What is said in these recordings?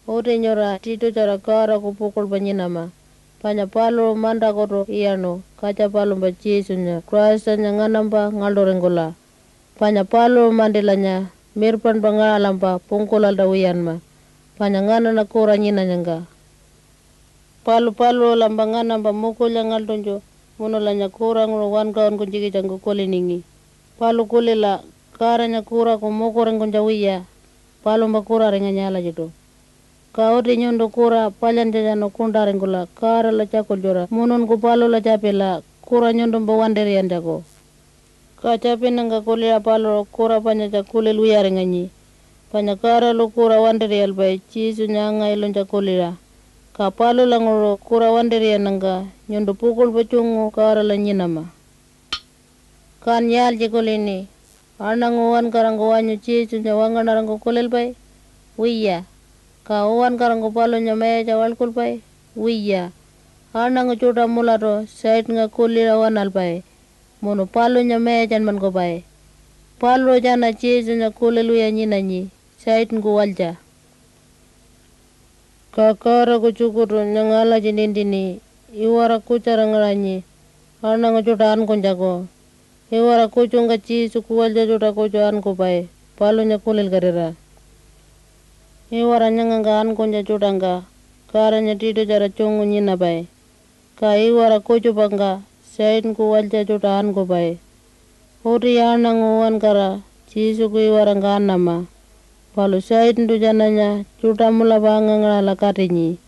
Ute nyora tito cara kara ko pukul banyinama. Panya palo manda koto iano kaca palo ba Jesunya Krista nya nganamba ngaldorenggola. Panya palo mandelanya mirpan bangalampa pungkulal dawian ma. Panya ngana na kura nyina nyangga. Palo lambangana ba mukulya ngaldonjo munolanya kura nguro wan kaon kunjigi jangu kuliningi. Palo kulila karanya kura ko mukureng kunjawiya. Palo mbakura renga nyala jitu. Kaoti nyondo kura palyan jajano kundarenggola kara la cakol jora munun ko palo la capela kura nyondo mbawanderi andako. Ka cape nanga kulira palo kura panya cakule luyarenganyi. Panya kara lo kura wanderi albay cisu nyanga ilon cakulira. Ka palo languro kura wanderi nanga nyondo pukul bacungu kara la nyinama. Kan yal jekolini ananguan karango wanyo cisu nyawanga narango kulel bay. Wiya. Ka uwan karango palo nyamaya jawal kulpai wiya anang chuta mulato sait nga kulira wanal pai mono palo nyamaya janman ko pai palo jana Jesu nya kulelu ya nyinanyi sait ngu walja kakara ko cukuto nyangala jinindini iwara kucara ngaranyi anang chuta an konjago iwara kucunga Jesu ku walja chuta kucu an ko pai palo nya kulel karira iwara nyanganga an konja chutanga karanya tito cara chungu nyina bai ka iwara kucu banga sain ku walja chuta an ko bai uri anang uwan kara Jesu ku iwara nga anama palu sain du jananya chuta mula banga ngala katinyi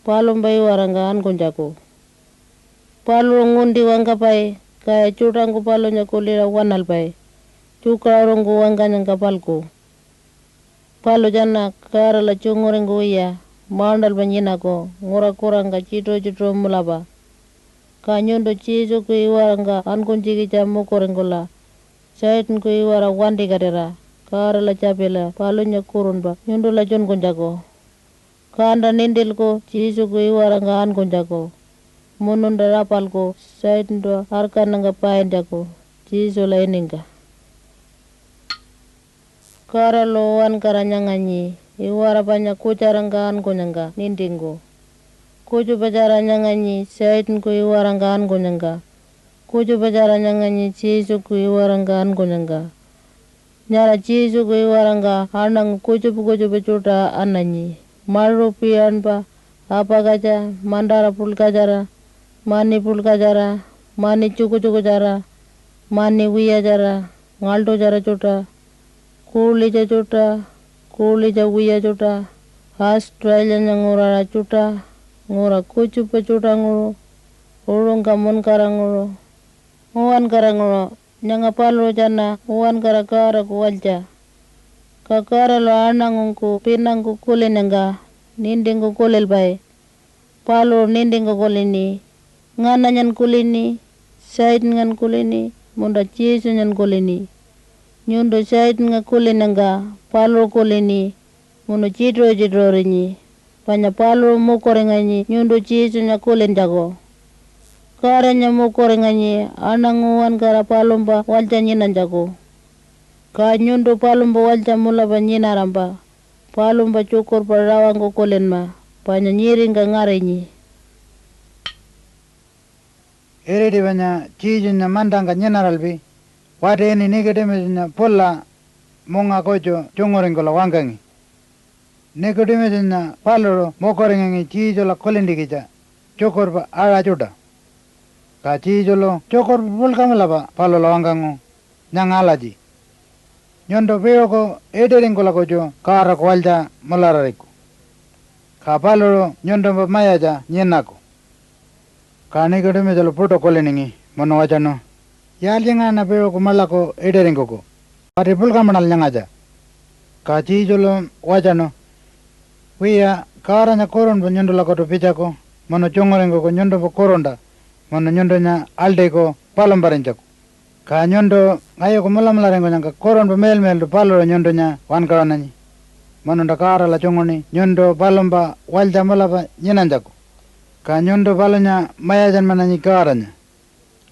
palu mba iwara nga an konjaku palu ngundi wanga bai kaya chutangu palu nya kulira wanal bai cuka orongku wanga nyangka palku palo jana kara la chungurengu iya mandal banyina ko ngura kuranga cito mulaba ka nyondo Jesu ku iwaranga ankunjigi jamu korengula saitin ku iwara wandi kadera kara la capela palo nya kurun ba nyondo la jon konjago kanda nindil ko Jesu ku iwaranga ankunjago mununda rapal ko saitin do arkananga paen jako Jesu la ininga kara loan karanyanganyi iwara banyak kucarangan kunyanga nindingo kucu bacaranyanganyi saitin ku iwarangan kunyanga kucu bacaranyanganyi Jesu ku iwarangan kunyanga nyara Jesu ku iwaranga anang kucu becuta ananyi maru pian pa apa kaca mandara pul kajara mani cuku jara mani wiya jara ngaldo jara cuta kulija cuta, kulija wiya cuta, Australia ngura cuta, ngura kucu pecuta nguru, urung kamun karanguru, uwan karanguru, nyanga palo jana, uwan karakara kuwalja. Kakara lo anangungku, pinangku kulinanga, nindingku kulil bay, palo nindingku kulini, ngananyan kulini, sait ngan kulini, munda Jesu nyan kulini. Nyundo sait nga kulinanga palo kulini muno jidro rinyi panya palo mukorenganyi nyundo Jesu nya kulin jago karanya mukorenganyi ananguan kara palomba walja nyinan jago ka nyundo palomba walja mula banyina ramba palomba cukur parawang ko kulin ma panya nyiringa ngarenyi ere di banya Jesu nya mandanga nyina ralbi wate ini Nicodemus nya pola monga kojo chungorengola wangangi. Nicodemus nya paloro mokorengangi Jesu la kolindikija chokor pa ara chuta. Ka Jesu lo chokor pulkamala pa palo la wangangu nyangalaji. Nyondo peo ko ederengola kojo kara kwalja molarariku. Ka paloro nyondo pa mayaja nyenako. Ka Nicodemus lo puto koliningi mono wachano. Yalinga na pero kumala ko ederengo ko. Pati pulka manal nyangaja. Ka Jesu lo wachano. Wiya karanya koron pa nyondo la koto picha ko. Mono chongorengo ko nyondo pa koronda. Mono nyondo nya alde ko palombarenja ko. Ka nyondo ngayo ko mula rengo nyanga koron pa mel do palo nyondo nya wan karananyi. Mono nda kara la chongoni nyondo palomba walja mula pa nyenanja ko. Ka nyondo palonya mayajan mananyi karanya.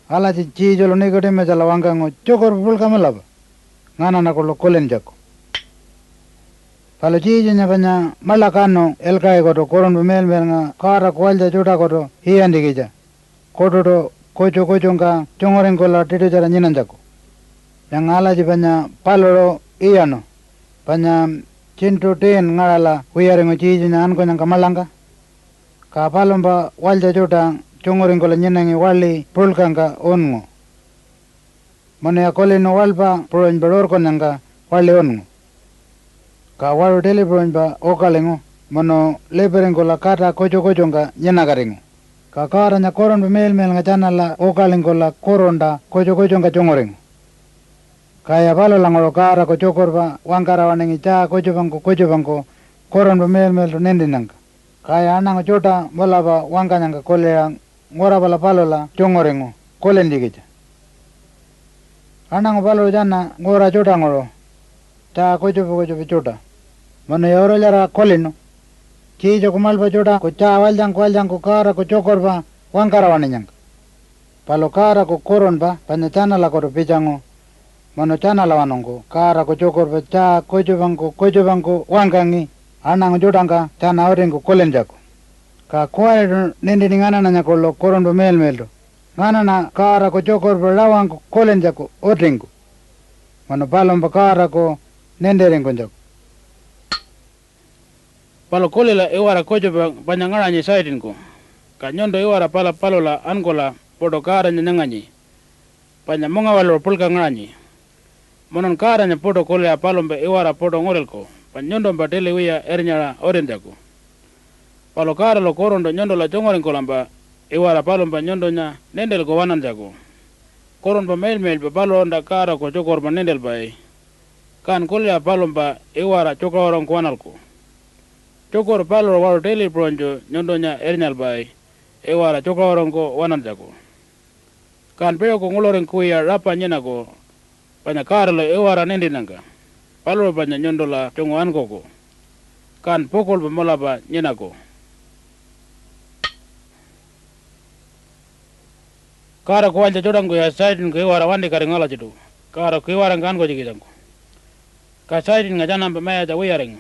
Alaji Jesu lo Nicodemus la wangango chokor pulka malaba ngana na ko kolen jako Palo chijinya panya malakano elkai koto koron mel nga kara kwalja chuta koto hiyandikicha. Koto to kocho nga chongoren kola tito jara nyinanjako. Yang alaji panya paloro iyano. Panya cintu ten ngarala huyarengo chijinya anko nyang kamalanga. Ka palomba walja chuta chongoren kola nyinangi wali pulkanga ongo. Mano ya kole no walpa puron beror konanga wali ongo. Ka waru telephone ba okalengo mano leperengo la kata kocho nga nyenagarengo. Ka kara nya koron be mel nga chanala okalengo la koronda kocho nga chongorengo. Kaya palo langoro kara ko chokorba wangkara wanengi cha kocho banko koron be mel to nendinanga. Kaya anang chota bola ba wangkanyanga kolea ngora bala palo la chongorengo kolendikicha. Anang palo jana ngora chota ngoro cha kocho chota. Mano yoro lara kolino. Chijo kumalpa chota ko cha waljang ko kara ko chokorba wangkara wanenang. Palo kara ko koronba panya chana la koro pichango. Mano chana la wanongo kara ko chokorba cha kocho banko wangkangi anang chotanga chana orengo kolenjako. Ka kuare nende ngana na nyakolo koronba mel. Ngana na kara ko chokorba lawango kolenjako orengo. Mano palomba kara ko nende rengo jako. Palo kolela iwara kocho banyangara nyi saitin ko. Ka nyondo iwara palo la angola podo kara nyanganyi. Panya monga walo pulka ngaranyi. Monon kara nya podo kolea palombe iwara podo ngorel ko. Panyondo mbatele wia ernyara orendako. Palo kara lo korondo nyondo la chongoren kolamba iwara palomba nyondo nya nendel ko wanan jako. Koron pa mel pa palo onda kara ko chokor pa nendel bay. Kan kolea palomba iwara chokorong ko wanal ko. Chokor palo waro tele pronjo nyondo nya ernyal bay. Iwara chokorong ko wanan jako. Kan peo ko ngoloren kuya rapa nyena ko. Panya kara lo iwara nendinanga. Palo panya nyondo la chongo anko ko. Kan pokol pa mola pa nyena ko. Kara ko wanja chodango ya saitin ko iwara wandi kare ngala chitu. Kara ko iwara ngan ko jikitango. Ka saitin nga jana mpa maya ja wiyaring.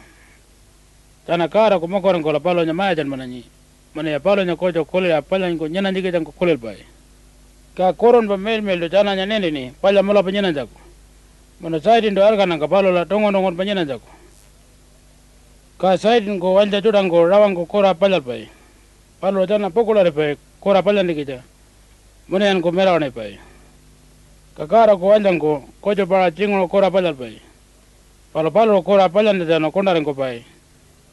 Jana kara ko mokoren ko la palo nya maya jan mananyi. Mana ya palo nya kocho kole ya pala ko nyana jikitango kolel bay. Ka koron pa mel do jana nya nende ni pala mola pa nyana jako. Mana saitin do arga nanga palo la tongon pa nyana jako. Ka saitin ko wanja chodango rawang ko kora pala bay. Palo jana pokolare bay kora pala ndikita. Mune yan ko mera wane pai. Kakara ko anjang ko kocho para chingo kora palal pai. Palo kora palal nda no kondaren ko pai.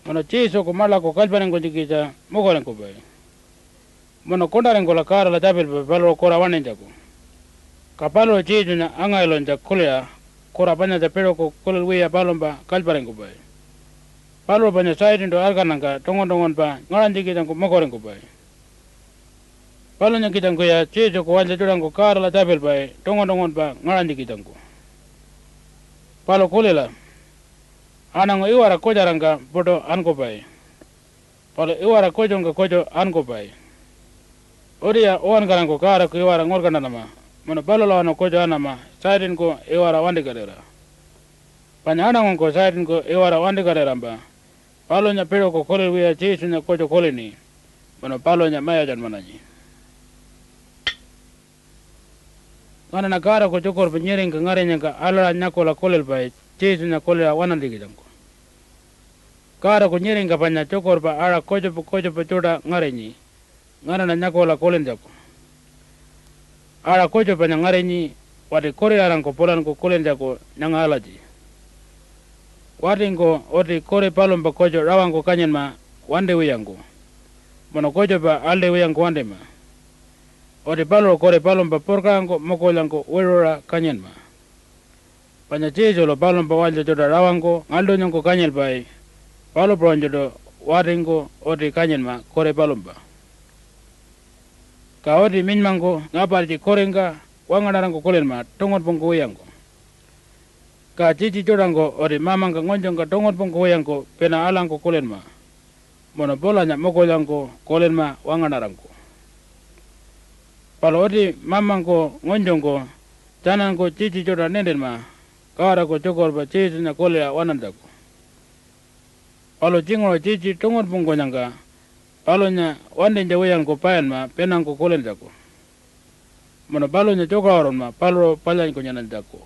Mono chiso ko mala ko kalparen ko jikicha mokoren ko pai. Mono kondaren ko la kara la tapil pai palo kora wane jako. Kapalo chiso na angailo nja kolea kora panya ja pero ko kolel wea palomba kalparen ko pai. Palo panya saitin do argananga tongon pa ngaran jikicha ko mokoren ko pai. Palo nya kitang ko ya checho ko wanja jurang ko kara la tapel pai tongon pa ngaran kitang ko. Palo kolela anang iwara ko jaranga bodo anko pai. Palo iwara ko jonga kojo anko pai. Odia oan garang ko kara ko iwara ngorgana nama. Mono palo la no kojo anama sairin ko iwara wandi kadera. Panya anang ko sairin ko iwara wandi kadera ba. Palo nya pero ko kolel wiya checho nya kojo koleni. Mono palo nya maya jan mananyi. Kana na kara ko chokor penyering ka ngarenya ka ala nyakola kolel bai chesu nya kolel wanan digidangko. Kara ko nyering ka panya chokor pa ara kojo pa choda ngarenyi. Ngana na nyakola kolen jako. Ara kojo pa ngarenyi wadi kore arang ko polan ko kolen jako nyanga alaji. Wadi ko odi kore palom pa kojo rawang ko kanyen ma wande wiyango. Mono kojo pa alde wiyango wande ma. Ode palo kore palomba porkango mokolango werora kanyen ma. Panya chejo lo palomba wanja joda rawango ngaldo nyongo kanyel bai. Palo bronjo do waringo ode kanyen ma kore palomba. Ka ode minmango ngapari korenga wanganarango kolen ma tongon pongko weyango. Ka cici jodango ode mamanga ngonjonga tongon pongko weyango pena alango kolen ma. Monopola nya mokolango kolen ma wanganarango. Palo odi mamangko ngonjongko janangko cici joda nenden ma kara ko chokor ba cici na kolea wanandako. palo jingo chichi tungon pungo nyanga palo nya wande njawiyan ko payan ma penang ko kolen jako mono palo nya joka oron ma palo palyan ko nyanan jako